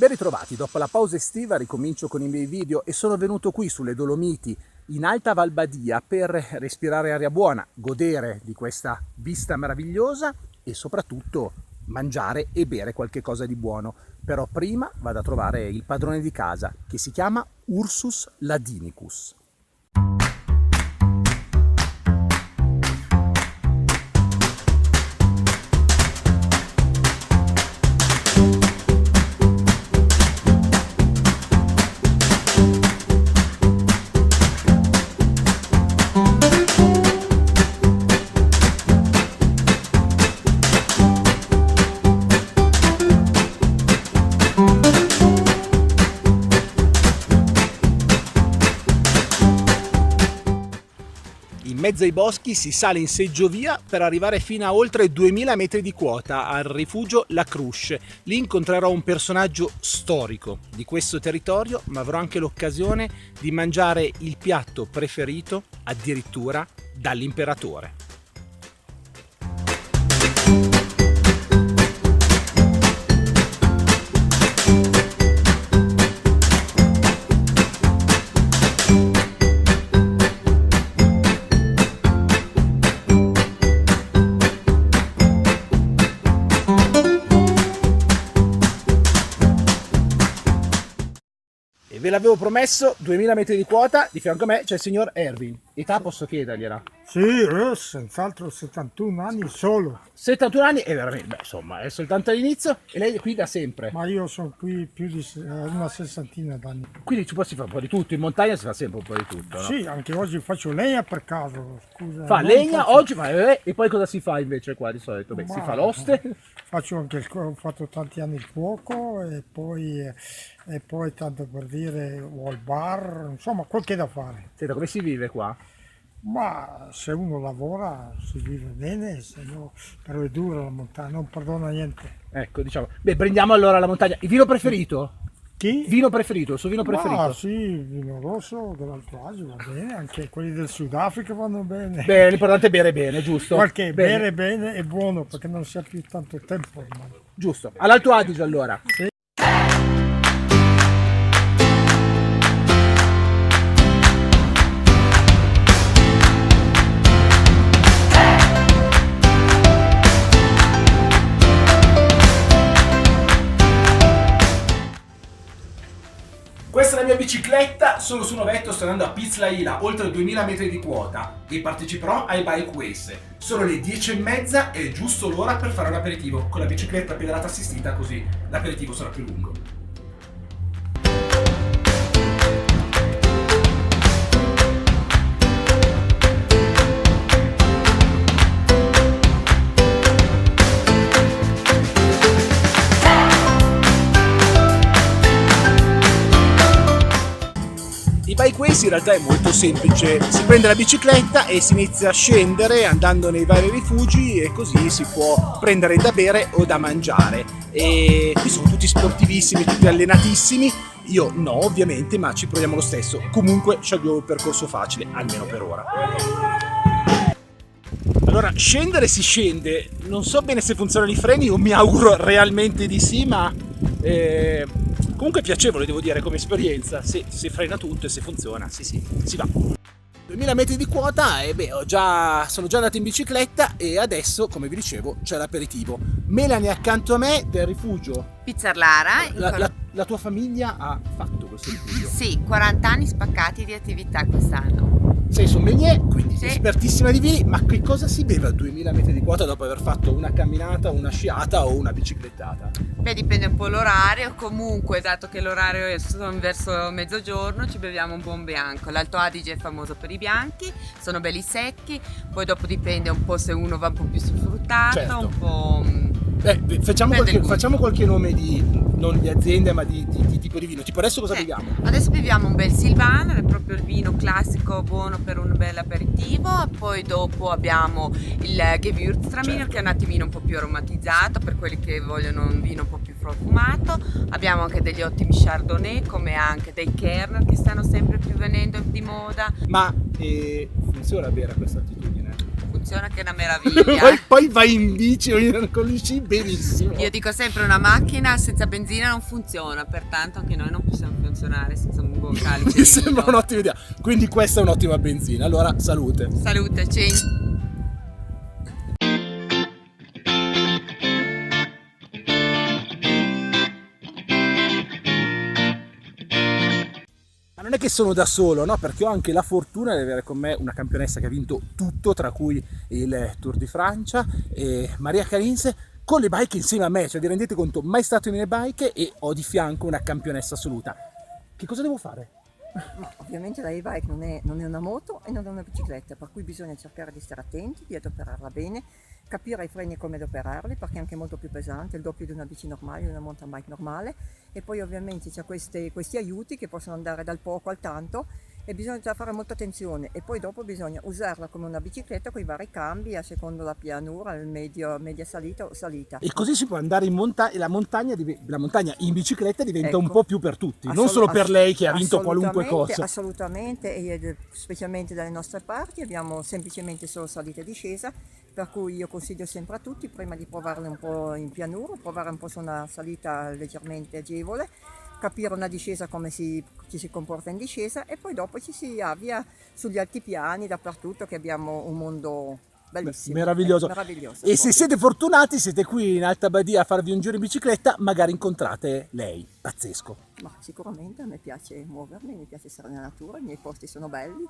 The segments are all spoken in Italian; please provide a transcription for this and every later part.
Ben ritrovati, dopo la pausa estiva ricomincio con i miei video e sono venuto qui sulle Dolomiti in Alta Val Badia per respirare aria buona, godere di questa vista meravigliosa e soprattutto mangiare e bere qualche cosa di buono. Però prima vado a trovare il padrone di casa che si chiama Ursus Ladinicus. In mezzo ai boschi si sale in seggiovia per arrivare fino a oltre 2000 metri di quota al rifugio La Cruche. Lì incontrerò un personaggio storico di questo territorio, ma avrò anche l'occasione di mangiare il piatto preferito addirittura dall'imperatore. Ve l'avevo promesso, 2000 metri di quota, di fianco a me c'è il signor Erwin. Età posso chiedergliela? Sì, senz'altro 71 anni solo. 71 anni e veramente, beh, insomma, è soltanto all'inizio e lei è qui da sempre. Ma io sono qui più di una sessantina d'anni. Quindi ci si fa un po' di tutto, in montagna si fa sempre un po' di tutto, no? Sì, anche oggi faccio legna per caso, scusa. Fa legna, oggi e poi cosa si fa invece qua di solito? Beh, si fa l'oste. Faccio anche ho fatto tanti anni il cuoco e poi tanto per dire ho il bar, insomma quel che è da fare. Senta, come si vive qua? Ma se uno lavora si vive bene, se no però è dura la montagna, non perdona niente. Ecco, diciamo. Beh, prendiamo allora la montagna. Il vino preferito? Chi? Vino preferito, il suo vino preferito? Ah sì, il vino rosso dell'Alto Adige va bene, anche quelli del Sudafrica vanno bene. Beh, l'importante è bere bene, giusto? Qualche bere bene è buono perché non si ha più tanto tempo ormai. Giusto. All'Alto Adige allora? Sì. Questa è la mia bicicletta, sono su un ovetto, sto andando a Pizlaila, oltre 2000 metri di quota e parteciperò ai Bike Race. Sono le 10:30 e è giusto l'ora per fare un aperitivo. Con la bicicletta pedalata assistita così l'aperitivo sarà più lungo. I Bike Race in realtà è molto semplice, si prende la bicicletta e si inizia a scendere andando nei vari rifugi e così si può prendere da bere o da mangiare. E qui sono tutti sportivissimi, tutti allenatissimi, io no ovviamente, ma ci proviamo lo stesso. Comunque sceglierò un percorso facile, almeno per ora. Allora, scendere si scende, non so bene se funzionano i freni, io mi auguro realmente di sì, ma comunque è piacevole, devo dire, come esperienza. Se si frena tutto e se funziona, sì, si va. 2000 metri di quota e beh, sono già andato in bicicletta e adesso, come vi dicevo, c'è l'aperitivo. Melanie accanto a me del rifugio Pizzarlara. La tua famiglia ha fatto questo rifugio? Sì, 40 anni spaccati di attività quest'anno. Sei sommelier, quindi Sì. espertissima di vini, ma che cosa si beve a 2000 metri di quota dopo aver fatto una camminata, una sciata o una biciclettata? Beh, dipende un po' l'orario, comunque dato che l'orario è verso mezzogiorno ci beviamo un buon bianco. L'Alto Adige è famoso per i bianchi, sono belli secchi, poi dopo dipende un po' se uno va un po' più sul fruttato, Certo. un po'... Facciamo qualche nome non di aziende ma di tipo di vino, tipo adesso cosa beviamo? Adesso beviamo un bel Silvaner, è proprio il vino classico buono per un bel aperitivo, poi dopo abbiamo il Gewürztraminer, Certo. che è un attimino un po' più aromatizzato per quelli che vogliono un vino un po' più profumato. Abbiamo anche degli ottimi Chardonnay, come anche dei Kerner che stanno sempre più venendo di moda. Ma funziona bene questa attitudine? funziona che è una meraviglia. Poi vai in bici o con gli sci benissimo. Io dico sempre una macchina senza benzina non funziona, pertanto anche noi non possiamo funzionare senza un buon calice. Mi sembra un'ottima idea. Quindi questa è un'ottima benzina. Allora, salute. Salute, ciao. Ma non è che sono da solo, no? Perché ho anche la fortuna di avere con me una campionessa che ha vinto tutto, tra cui il Tour di Francia, Maria Carinse, con le bike insieme a me. Cioè, vi rendete conto, mai stato nelle bike e ho di fianco una campionessa assoluta. Che cosa devo fare? Ovviamente la e-bike non è una moto e non è una bicicletta, per cui bisogna cercare di stare attenti, di adoperarla bene, capire i freni e come adoperarli, perché è anche molto più pesante, il doppio di una bici normale, di una mountain bike normale, e poi ovviamente c'è questi aiuti che possono andare dal poco al tanto e bisogna già fare molta attenzione, e poi dopo bisogna usarla come una bicicletta con i vari cambi a secondo la pianura, il media salita o salita. E così si può andare in montagna, la montagna in bicicletta diventa Ecco. un po' più per tutti, non solo per lei che ha vinto qualunque cosa. Assolutamente, e specialmente dalle nostre parti abbiamo semplicemente solo salita e discesa, per cui io consiglio sempre a tutti, prima di provarle un po' in pianura, provare un po' su una salita leggermente agevole, capire una discesa come ci si comporta in discesa, e poi dopo ci si avvia sugli altipiani dappertutto, che abbiamo un mondo bellissimo, Meraviglioso. meraviglioso. E se siete fortunati, siete qui in Alta Badia a farvi un giro in bicicletta, magari incontrate lei. Pazzesco. Ma sicuramente a me piace muovermi, mi piace stare nella natura, i miei posti sono belli,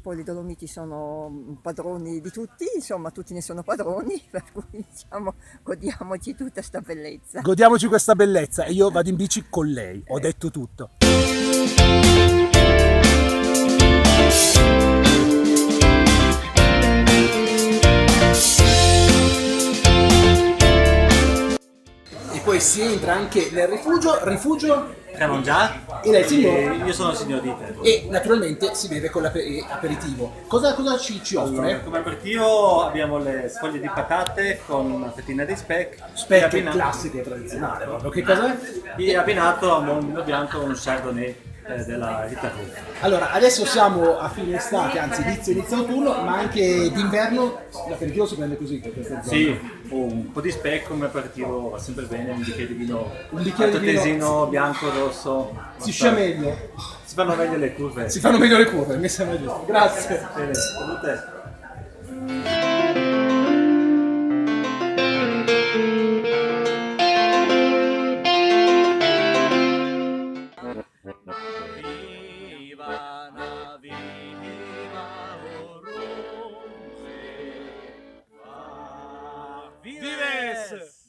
poi le Dolomiti sono padroni di tutti, insomma tutti ne sono padroni, per cui diciamo godiamoci tutta sta bellezza. Godiamoci questa bellezza e io vado in bici con lei. Ho detto tutto. E poi si entra anche nel rifugio Tramongià? e lei signore. Io sono il signor Dieter. E naturalmente si beve con l'aperitivo. Cosa ci Allora, offre? come aperitivo abbiamo le sfoglie di patate con una fettina di speck. Speck e classico e tradizionale proprio. Che cos'è? e abbinato a un vino bianco con un chardonnay della Italia. Allora, adesso siamo a fine estate, anzi inizio autunno, ma anche d'inverno l'aperitivo si prende così per queste zone. Sì, un po' di speck come aperitivo va sempre bene, un bicchiere di vino, Un bicchiere di vino. altoatesino, bianco, rosso. Si scia meglio, Si fanno meglio le curve. si fanno meglio le curve, mi sembra giusto. Grazie. Bene, salute. Vives!